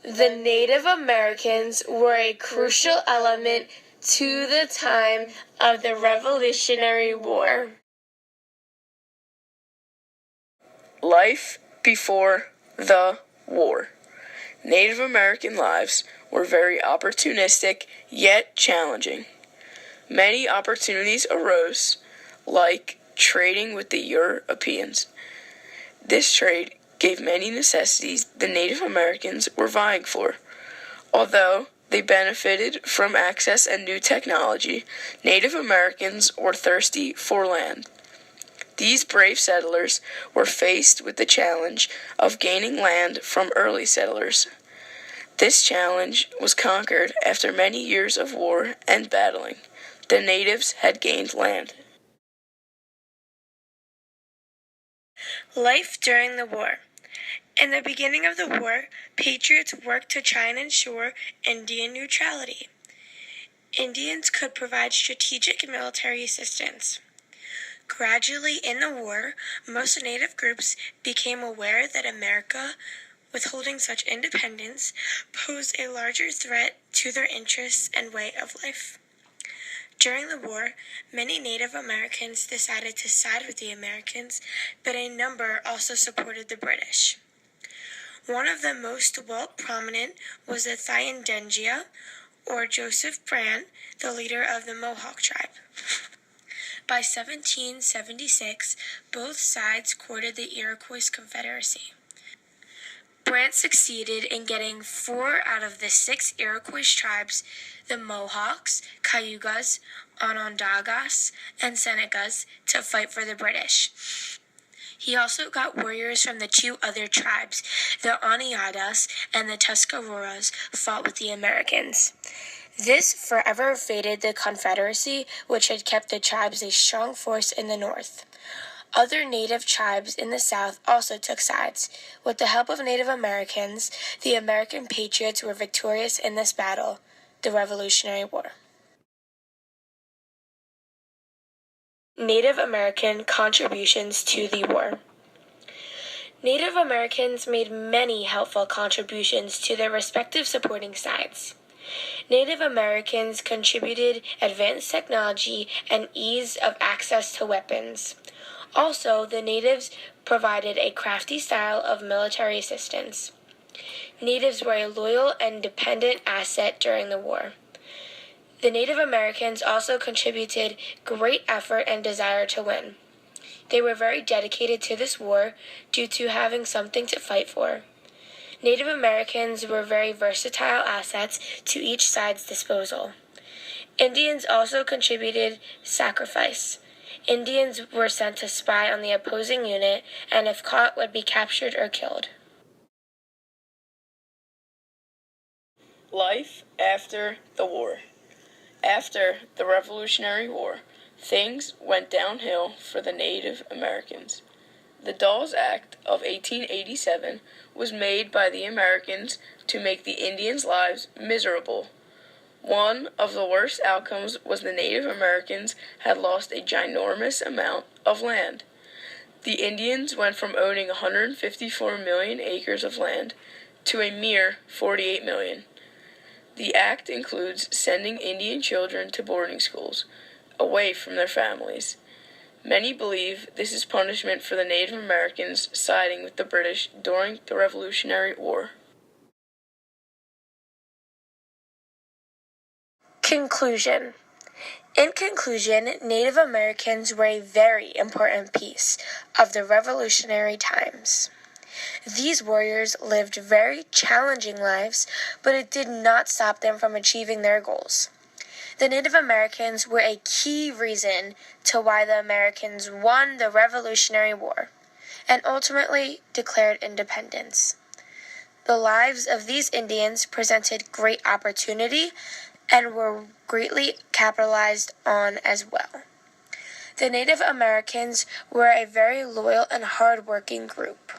The Native Americans were a crucial element to the time of the Revolutionary War. Life before the war. Native American lives were very opportunistic yet challenging. Many opportunities arose, like trading with the Europeans. This trade gave many necessities the Native Americans were vying for. Although they benefited from access and new technology, Native Americans were thirsty for land. These brave settlers were faced with the challenge of gaining land from early settlers. This challenge was conquered after many years of war and battling. The natives had gained land. Life during the war. In the beginning of the war, patriots worked to try and ensure Indian neutrality. Indians could provide strategic military assistance. Gradually in the war, most native groups became aware that America, withholding such independence, posed a larger threat to their interests and way of life. During the war, many Native Americans decided to side with the Americans, but a number also supported the British. One of the most well-prominent was the Thayendanegea, or Joseph Brant, the leader of the Mohawk tribe. By 1776, both sides courted the Iroquois Confederacy. Brant succeeded in getting 4 out of the 6 Iroquois tribes, the Mohawks, Cayugas, Onondagas, and Senecas, to fight for the British. He also got warriors from the 2 other tribes, the Oneadas and the Tuscaroras, fought with the Americans. This forever faded the Confederacy, which had kept the tribes a strong force in the North. Other Native tribes in the South also took sides. With the help of Native Americans, the American patriots were victorious in this battle, the Revolutionary War. Native American contributions to the war. Native Americans made many helpful contributions to their respective supporting sides. Native Americans contributed advanced technology and ease of access to weapons. Also, the natives provided a crafty style of military assistance. Natives were a loyal and dependent asset during the war. The Native Americans also contributed great effort and desire to win. They were very dedicated to this war due to having something to fight for. Native Americans were very versatile assets to each side's disposal. Indians also contributed sacrifice. Indians were sent to spy on the opposing unit and if caught would be captured or killed. Life after the war. After the Revolutionary War, things went downhill for the Native Americans. The Dawes Act of 1887 was made by the Americans to make the Indians' lives miserable. One of the worst outcomes was the Native Americans had lost a ginormous amount of land. The Indians went from owning 154 million acres of land to a mere 48 million. The act includes sending Indian children to boarding schools, away from their families. Many believe this is punishment for the Native Americans siding with the British during the Revolutionary War. Conclusion. In conclusion, Native Americans were a very important piece of the revolutionary times. These warriors lived very challenging lives, but it did not stop them from achieving their goals. The Native Americans were a key reason to why the Americans won the Revolutionary War and ultimately declared independence. The lives of these Indians presented great opportunity and were greatly capitalized on as well. The Native Americans were a very loyal and hard-working group.